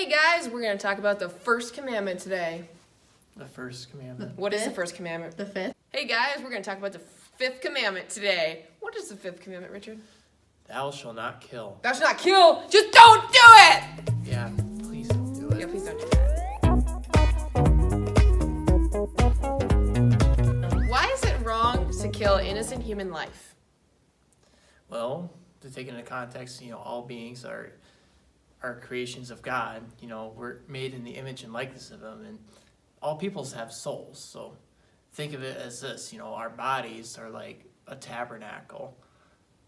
Hey guys, we're going to talk about the first commandment today. The first commandment. What is the first commandment? The fifth. Hey guys, we're going to talk about the fifth commandment today. What is the fifth commandment, Richard? Thou shalt not kill. Thou shalt not kill. Just don't do it! Yeah, please don't do it. Yeah, please don't do that. Why is it wrong to kill innocent human life? Well, to take into context, all beings are creations of God. We're made in the image and likeness of Him, and all peoples have souls. So think of it as this, our bodies are like a tabernacle,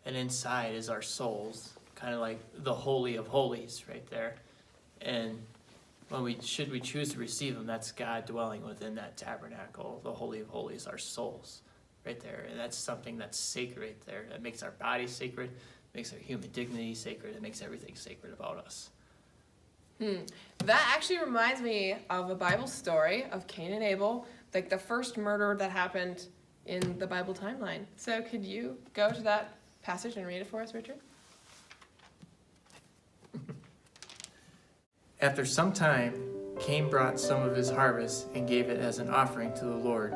and inside is our souls, kind of like the Holy of Holies right there. And when we choose to receive Him, that's God dwelling within that tabernacle, the Holy of Holies, our souls right there. And that's something that's sacred right there. That makes our body sacred, makes our human dignity sacred, it makes everything sacred about us. That actually reminds me of a Bible story of Cain and Abel, like the first murder that happened in the Bible timeline. So could you go to that passage and read it for us, Richard? After some time, Cain brought some of his harvest and gave it as an offering to the Lord.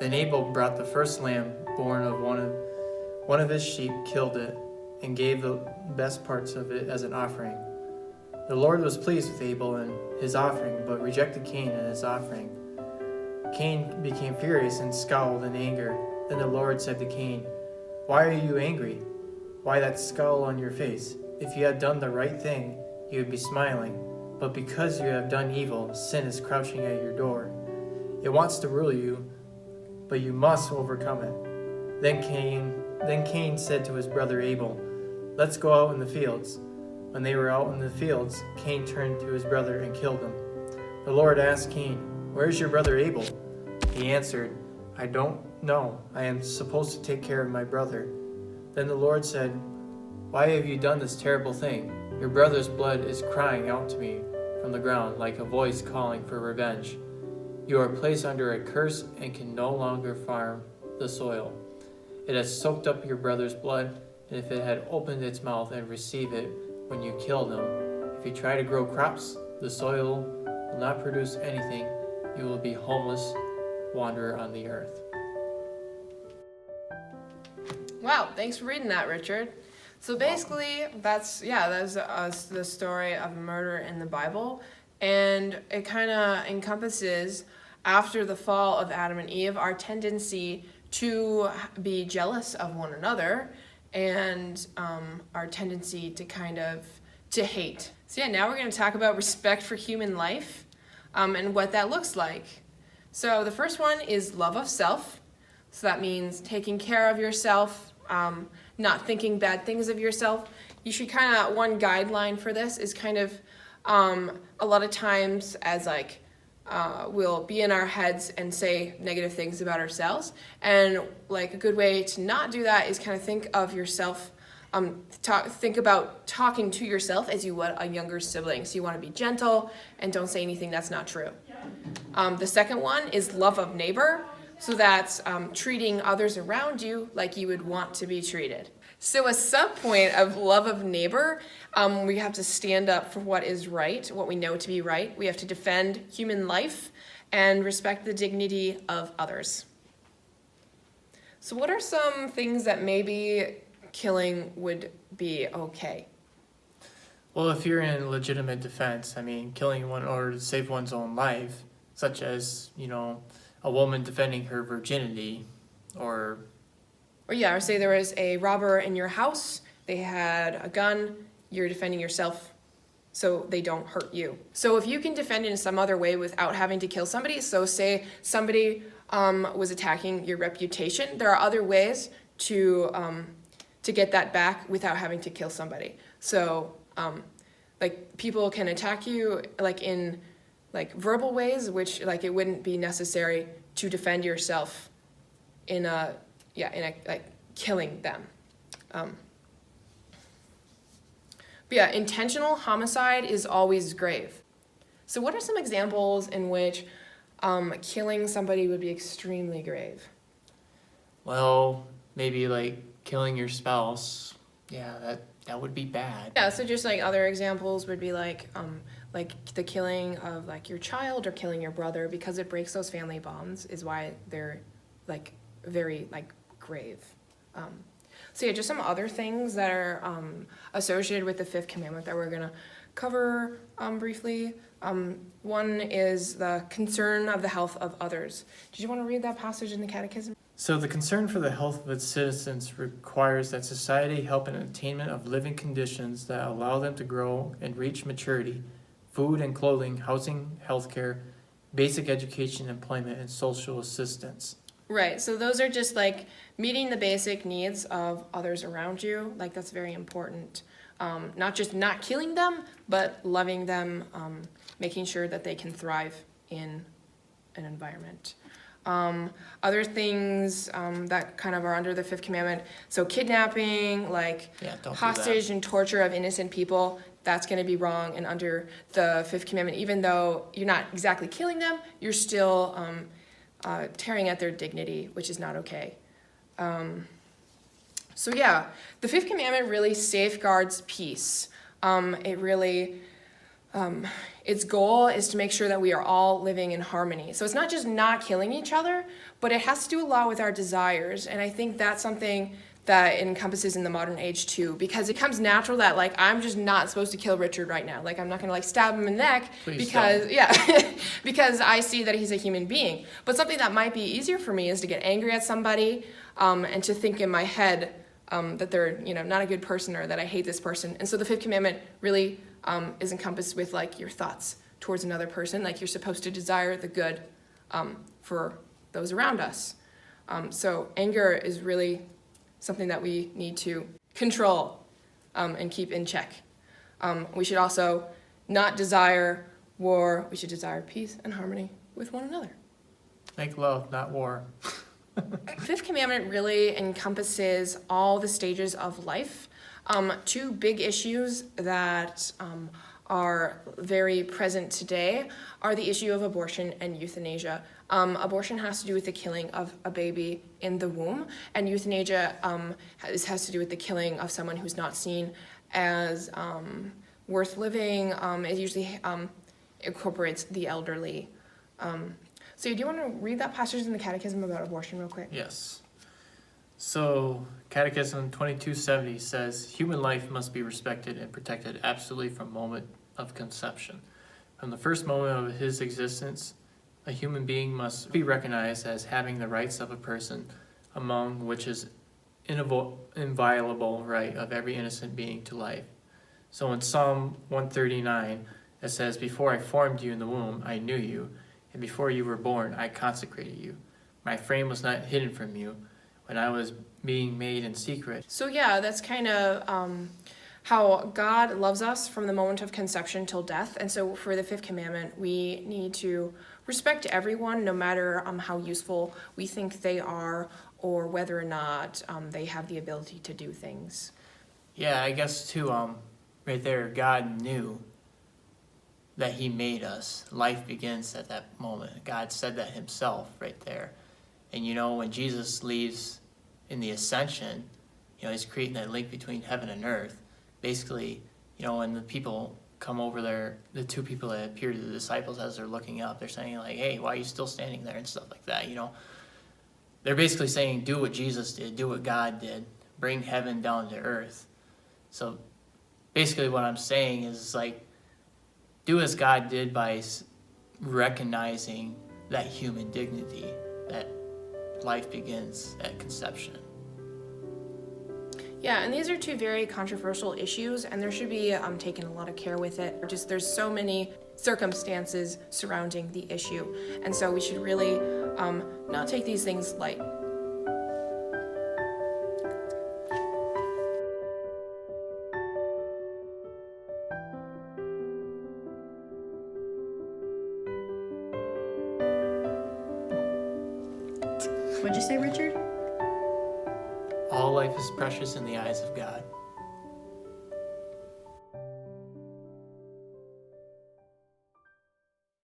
Then Abel brought the first lamb born of one of his sheep, killed it, and gave the best parts of it as an offering. The Lord was pleased with Abel and his offering, but rejected Cain and his offering. Cain became furious and scowled in anger. Then the Lord said to Cain, "Why are you angry? Why that scowl on your face? If you had done the right thing, you would be smiling. But because you have done evil, sin is crouching at your door. It wants to rule you, but you must overcome it." Then Cain said to his brother Abel, "Let's go out in the fields." When they were out in the fields, Cain turned to his brother and killed him. The Lord asked Cain, "Where is your brother Abel?" He answered, "I don't know. I am supposed to take care of my brother." Then the Lord said, "Why have you done this terrible thing? Your brother's blood is crying out to me from the ground like a voice calling for revenge. You are placed under a curse and can no longer farm the soil. It has soaked up your brother's blood, and if it had opened its mouth and received it when you killed him, if you try to grow crops, the soil will not produce anything. You will be homeless, wanderer on the earth." Wow, thanks for reading that, Richard. So basically, that's the story of murder in the Bible, and it kind of encompasses, after the fall of Adam and Eve, our tendency to be jealous of one another, and our tendency to hate. So yeah, now we're going to talk about respect for human life, and what that looks like. So the first one is love of self. So that means taking care of yourself, not thinking bad things of yourself. You should one guideline for this is a lot of times as we'll be in our heads and say negative things about ourselves. And a good way to not do that is think of yourself, think about talking to yourself as you would a younger sibling. So you want to be gentle and don't say anything that's not true. The second one is love of neighbor. So that's treating others around you like you would want to be treated. So a sub-point of love of neighbor, we have to stand up for what is right, what we know to be right. We have to defend human life and respect the dignity of others. So what are some things that maybe killing would be okay? Well, if you're in legitimate defense, killing one in order to save one's own life, such as, a woman defending her virginity, or say there was a robber in your house, they had a gun, you're defending yourself so they don't hurt you. So if you can defend in some other way without having to kill somebody, so say somebody was attacking your reputation, there are other ways to get that back without having to kill somebody. So people can attack you in verbal ways, which it wouldn't be necessary to defend yourself in killing them. Intentional homicide is always grave. So what are some examples in which killing somebody would be extremely grave? Well, maybe killing your spouse. Yeah, that that would be bad. Yeah, so just like other examples would be like the killing of like your child or killing your brother, because it breaks those family bonds, is why they're like very like grave. So yeah, just some other things that are associated with the fifth commandment that we're gonna cover briefly. One is the concern of the health of others. Did you want to read that passage in the Catechism? So the concern for the health of its citizens requires that society help in attainment of living conditions that allow them to grow and reach maturity, food and clothing, housing, healthcare, basic education, employment, and social assistance. Right, so those are just like meeting the basic needs of others around you. Like that's very important. Not just not killing them, but loving them, making sure that they can thrive in an environment. Other things that kind of are under the fifth commandment, so kidnapping, like hostage and torture of innocent people, that's going to be wrong and under the fifth commandment. Even though you're not exactly killing them, you're still tearing at their dignity, which is not okay. So yeah, the fifth commandment really safeguards peace. It really, its goal is to make sure that we are all living in harmony. So it's not just not killing each other, but it has to do a lot with our desires. And I think that's something that encompasses in the modern age too, because it becomes natural that like I'm just not supposed to kill Richard right now. Like I'm not gonna like stab him in the neck because because I see that he's a human being. But something that might be easier for me is to get angry at somebody and to think in my head that they're not a good person or that I hate this person. And so the fifth commandment really is encompassed with like your thoughts towards another person. Like you're supposed to desire the good for those around us. So anger is really something that we need to control and keep in check. We should also not desire war. We should desire peace and harmony with one another. Make love, not war. Fifth commandment really encompasses all the stages of life. Two big issues that are very present today are the issue of abortion and euthanasia. Abortion has to do with the killing of a baby in the womb, and euthanasia has to do with the killing of someone who's not seen as worth living. It usually incorporates the elderly. So do you want to read that passage in the Catechism about abortion real quick? Yes. So Catechism 2270 says, human life must be respected and protected absolutely from moment of conception. From the first moment of his existence, a human being must be recognized as having the rights of a person, among which is inviolable right of every innocent being to life. So in Psalm 139, it says, before I formed you in the womb, I knew you, and before you were born, I consecrated you. My frame was not hidden from you when I was being made in secret. So yeah, that's kind of how God loves us from the moment of conception till death. And so for the fifth commandment, we need to respect everyone, no matter how useful we think they are or whether or not they have the ability to do things. Yeah, I guess too, right there, God knew that he made us. Life begins at that moment. God said that himself right there. And when Jesus leaves in the ascension, he's creating that link between heaven and earth. Basically, when the people come over there, the two people that appear to the disciples as they're looking up, they're saying like, hey, why are you still standing there and stuff like that, They're basically saying, do what Jesus did, do what God did, bring heaven down to earth. So basically what I'm saying is like, do as God did by recognizing that human dignity, that life begins at conception. Yeah, and these are two very controversial issues, and there should be taken a lot of care with it. There's so many circumstances surrounding the issue, and so we should really not take these things light. What'd you say, Richard? All life is precious in the eyes of God.